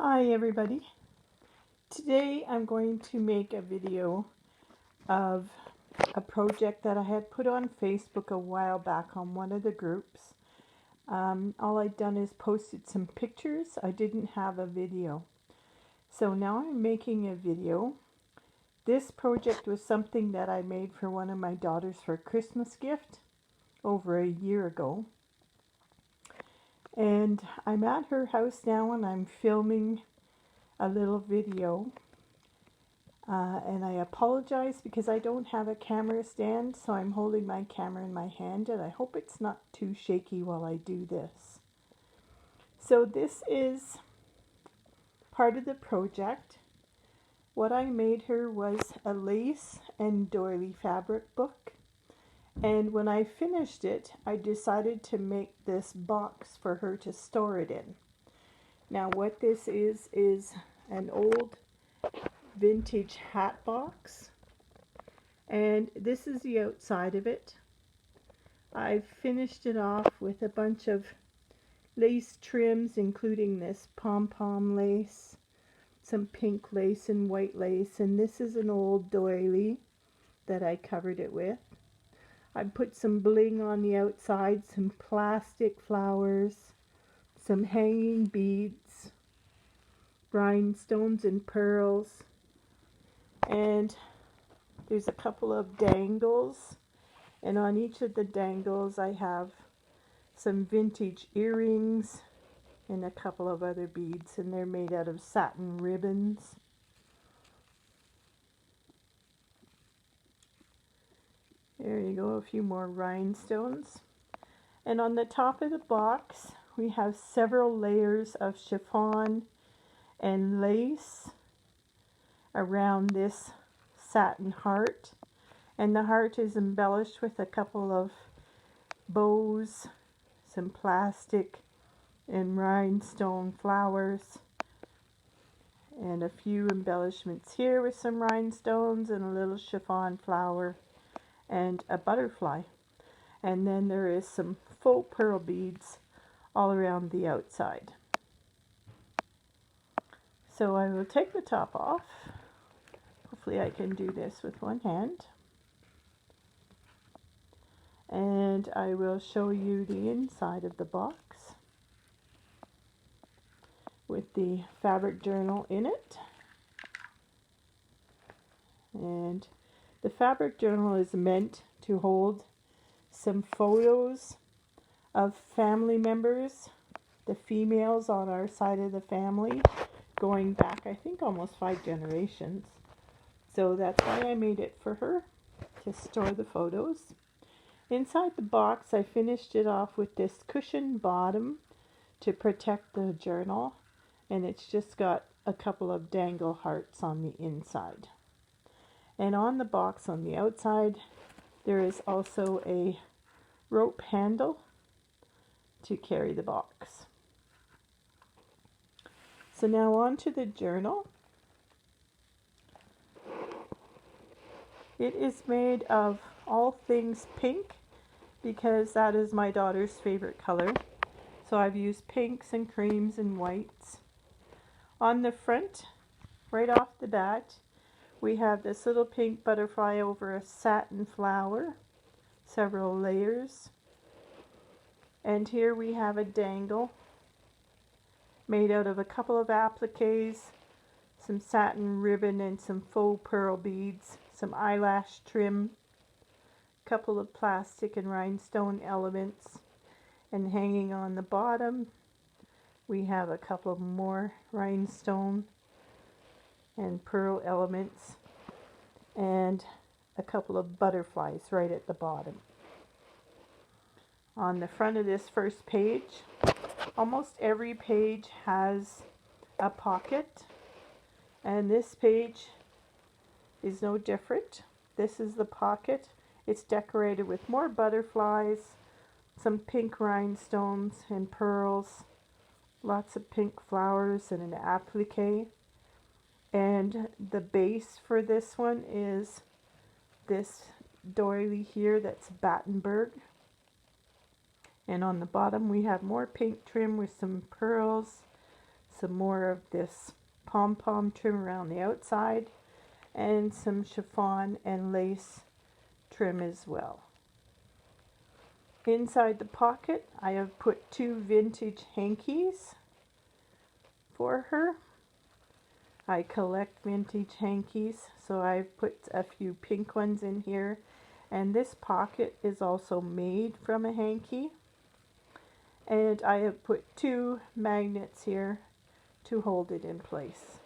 Hi everybody. Today I'm going to make a video of a project that I had put on Facebook a while back on one of the groups. All I'd done is posted some pictures. I didn't have a video. So now I'm making a video. This project was something that I made for one of my daughters for a Christmas gift over a year ago. And I'm at her house now and I'm filming a little video. And I apologize because I don't have a camera stand, so I'm holding my camera in my hand, and I hope it's not too shaky while I do this. So this is part of the project. What I made her was a lace and doily fabric book, and when I finished it, I decided to make this box for her to store it in. Now what this is an old vintage hat box, and this is the outside of it. I've finished it off with a bunch of lace trims, including this pom-pom lace, some pink lace and white lace, and this is an old doily that I covered it with. I put some bling on the outside, some plastic flowers, some hanging beads, rhinestones and pearls, and there's a couple of dangles, and on each of the dangles I have some vintage earrings and a couple of other beads, and they're made out of satin ribbons. There you go, a few more rhinestones. And on the top of the box we have several layers of chiffon and lace around this satin heart, and the heart is embellished with a couple of bows, some plastic and rhinestone flowers, and a few embellishments here with some rhinestones and a little chiffon flower and a butterfly. And then there is some faux pearl beads all around the outside. So I will take the top off. Hopefully I can do this with one hand. And I will show you the inside of the box with the fabric journal in it. And the fabric journal is meant to hold some photos of family members, the females on our side of the family, going back I think almost 5 generations. So that's why I made it for her, to store the photos. Inside the box I finished it off with this cushion bottom to protect the journal, and it's just got a couple of dangle hearts on the inside. And on the box on the outside there is also a rope handle to carry the box. So now on to the journal. It is made of all things pink because that is my daughter's favorite color. So I've used pinks and creams and whites. On the front, right off the bat, we have this little pink butterfly over a satin flower, several layers. And here we have a dangle made out of a couple of appliques, some satin ribbon and some faux pearl beads, some eyelash trim, a couple of plastic and rhinestone elements, and hanging on the bottom we have a couple of more rhinestone and pearl elements and a couple of butterflies right at the bottom. On the front of this first page, almost every page has a pocket, and this page is no different. This is the pocket. It's decorated with more butterflies, some pink rhinestones and pearls, lots of pink flowers and an applique. And the base for this one is this doily here that's batten-burg. And on the bottom we have more pink trim with some pearls, some more of this pom-pom trim around the outside, and some chiffon and lace trim as well. Inside the pocket, I have put 2 vintage hankies for her. I collect vintage hankies, so I've put a few pink ones in here. And this pocket is also made from a hanky. And I have put 2 magnets here to hold it in place.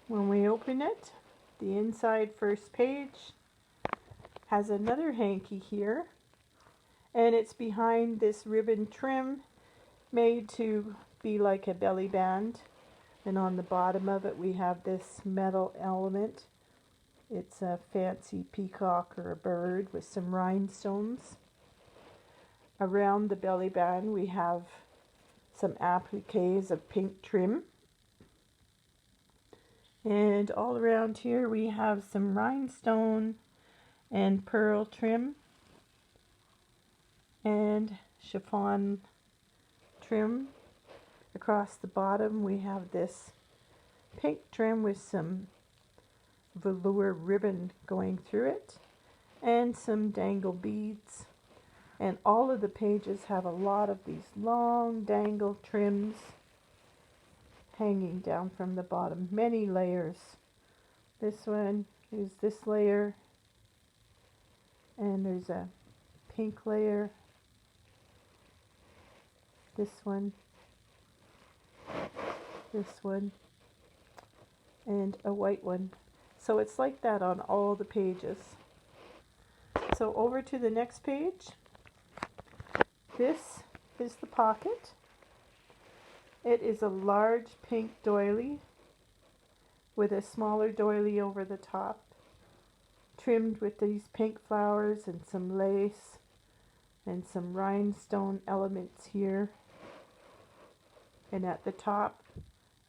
When we open it, the inside first page has another hanky here, and it's behind this ribbon trim made to be like a belly band. And on the bottom of it we have this metal element. It's a fancy peacock or a bird with some rhinestones. Around the belly band we have some appliques of pink trim. And all around here we have some rhinestone and pearl trim and chiffon trim. Across the bottom we have this pink trim with some velour ribbon going through it and some dangle beads. And all of the pages have a lot of these long dangle trims hanging down from the bottom, many layers. This one is this layer, and there's a pink layer, this one, and a white one. So it's like that on all the pages. So over to the next page. This is the pocket. It is a large pink doily with a smaller doily over the top, trimmed with these pink flowers and some lace and some rhinestone elements here. And at the top,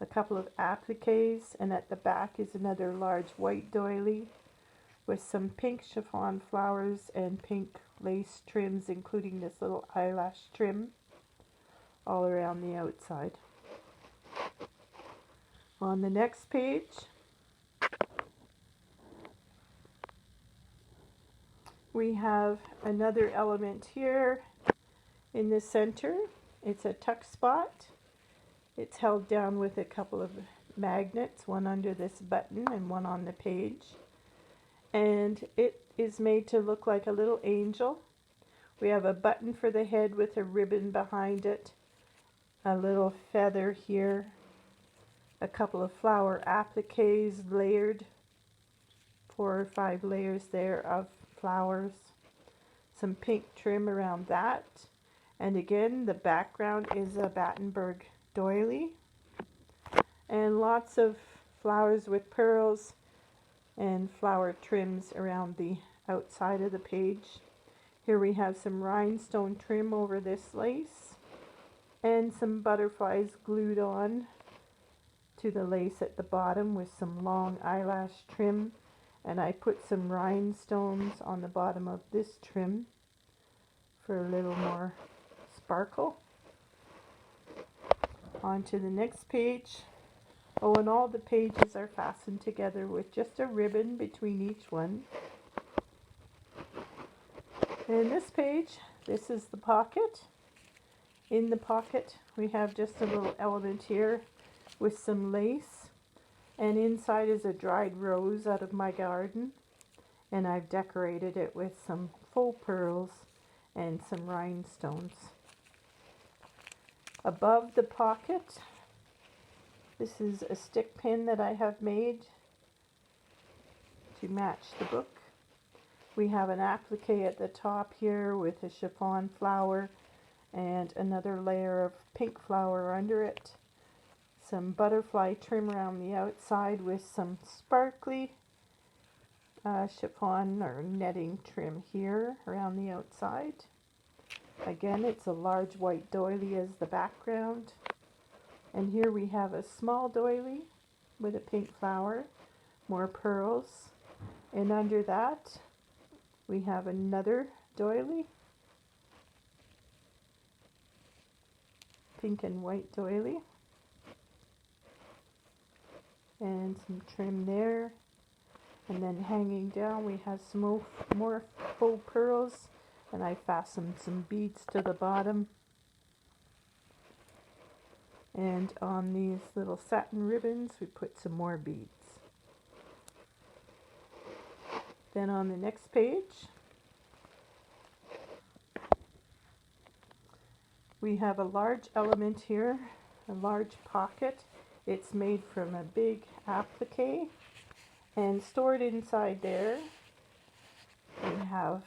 a couple of appliques, and at the back is another large white doily with some pink chiffon flowers and pink lace trims, including this little eyelash trim all around the outside. On the next page, we have another element here in the center. It's a tuck spot. It's held down with a couple of magnets, one under this button and one on the page. And it is made to look like a little angel. We have a button for the head with a ribbon behind it, a little feather here, a couple of flower appliques layered, 4 or 5 layers there of flowers, some pink trim around that, and again the background is a batten-burg doily, and lots of flowers with pearls and flower trims around the outside of the page. Here we have some rhinestone trim over this lace and some butterflies glued on to the lace at the bottom with some long eyelash trim, and I put some rhinestones on the bottom of this trim for a little more sparkle. On to the next page. Oh, and all the pages are fastened together with just a ribbon between each one. And this page, this is the pocket. In the pocket we have just a little element here with some lace, and inside is a dried rose out of my garden, and I've decorated it with some faux pearls and some rhinestones. Above the pocket, this is a stick pin that I have made to match the book. We have an applique at the top here with a chiffon flower and another layer of pink flower under it. Some butterfly trim around the outside with some sparkly chiffon or netting trim here around the outside. Again, it's a large white doily as the background. And here we have a small doily with a pink flower, more pearls, and under that we have another doily, pink and white doily. And some trim there. And then hanging down we have some more faux pearls, and I fastened some beads to the bottom. And on these little satin ribbons we put some more beads. Then on the next page we have a large element here, a large pocket. It's made from a big applique, and stored inside there we have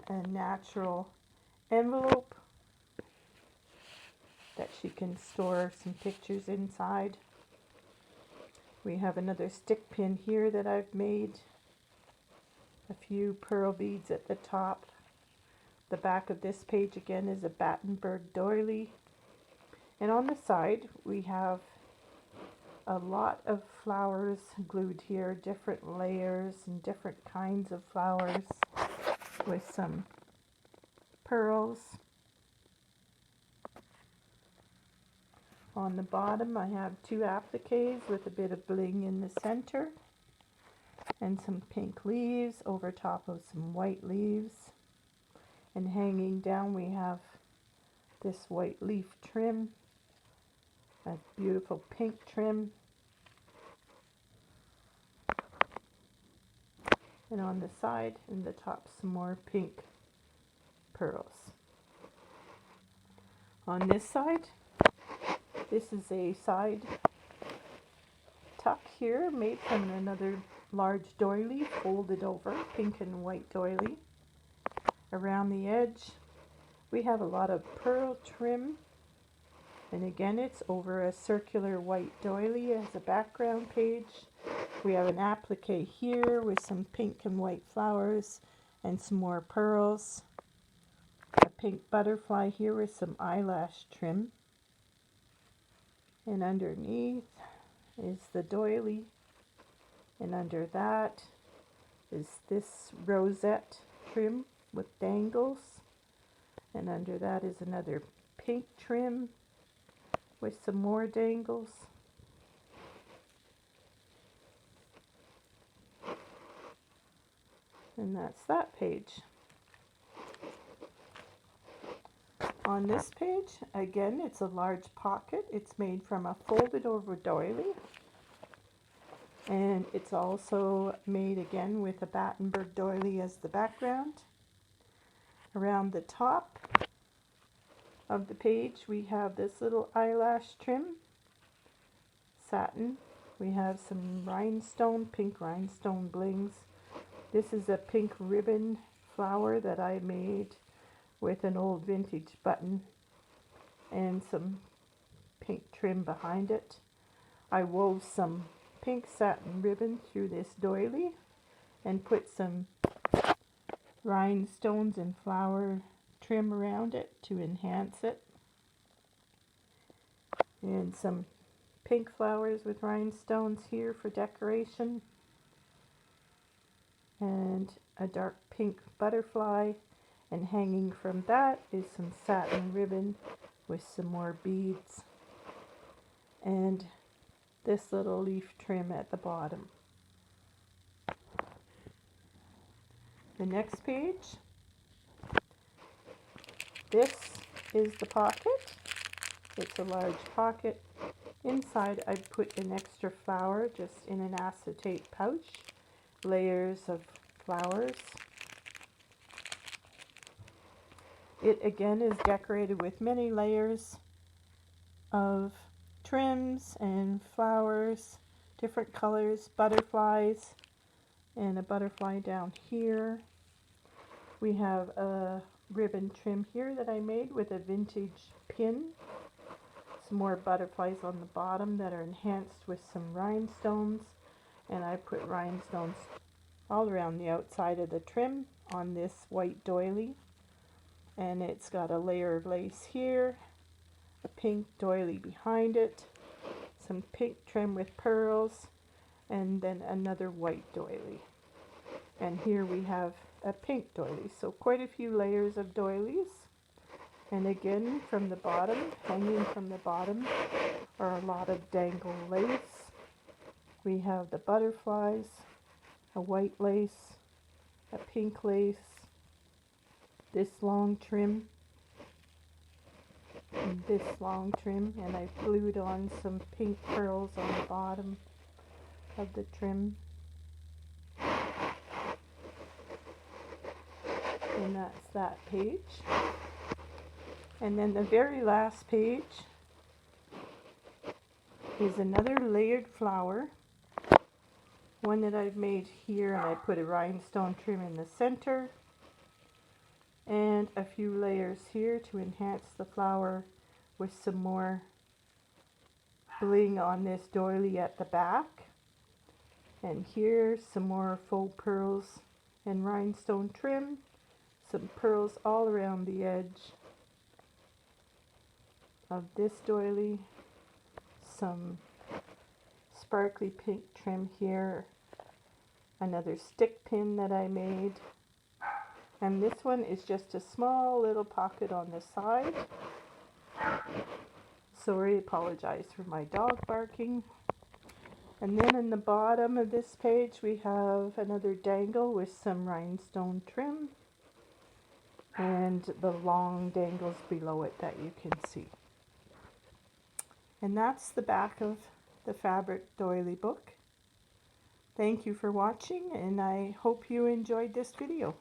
a natural envelope that she can store some pictures inside. We have another stick pin here that I've made, a few pearl beads at the top. The back of this page again is a batten-burg doily, and on the side we have a lot of flowers glued here, different layers and different kinds of flowers with some pearls. On the bottom I have two appliques with a bit of bling in the center and some pink leaves over top of some white leaves. And hanging down we have this white leaf trim, a beautiful pink trim. And on the side and the top some more pink pearls. On this side, this is a side tuck here made from another large doily, folded over, pink and white doily. Around the edge we have a lot of pearl trim, and again it's over a circular white doily as a background page. We have an applique here with some pink and white flowers and some more pearls. A pink butterfly here with some eyelash trim. And underneath is the doily, and under that is this rosette trim with dangles, and under that is another pink trim with some more dangles. And that's that page. On this page, again, it's a large pocket. It's made from a folded over doily. And it's also made again with a batten-burg doily as the background. Around the top of the page, we have this little eyelash trim, satin. We have some rhinestone, pink rhinestone blings. This is a pink ribbon flower that I made with an old vintage button and some pink trim behind it. I wove some pink satin ribbon through this doily and put some rhinestones and flower trim around it to enhance it. And some pink flowers with rhinestones here for decoration. And a dark pink butterfly, and hanging from that is some satin ribbon with some more beads and this little leaf trim at the bottom. The next page, this is the pocket. It's a large pocket. Inside I put an extra flower just in an acetate pouch, layers of flowers. It again is decorated with many layers of trims and flowers, different colors, butterflies, and a butterfly down here. We have a ribbon trim here that I made with a vintage pin. Some more butterflies on the bottom that are enhanced with some rhinestones, and I put rhinestones all around the outside of the trim on this white doily. And it's got a layer of lace here, a pink doily behind it, some pink trim with pearls, and then another white doily. And here we have a pink doily, so quite a few layers of doilies. And again, from the bottom, hanging from the bottom, are a lot of dangle lace. We have the butterflies, a white lace, a pink lace, this long trim, and this long trim, and I glued on some pink pearls on the bottom of the trim. And that's that page. And then the very last page is another layered flower, one that I've made here, and I put a rhinestone trim in the center and a few layers here to enhance the flower with some more bling on this doily at the back. And here some more faux pearls and rhinestone trim, some pearls all around the edge of this doily, some sparkly pink trim here, another stick pin that I made, and this one is just a small little pocket on the side. Sorry, apologize for my dog barking. And then in the bottom of this page we have another dangle with some rhinestone trim and the long dangles below it that you can see. And that's the back of the fabric doily book. Thank you for watching, and I hope you enjoyed this video.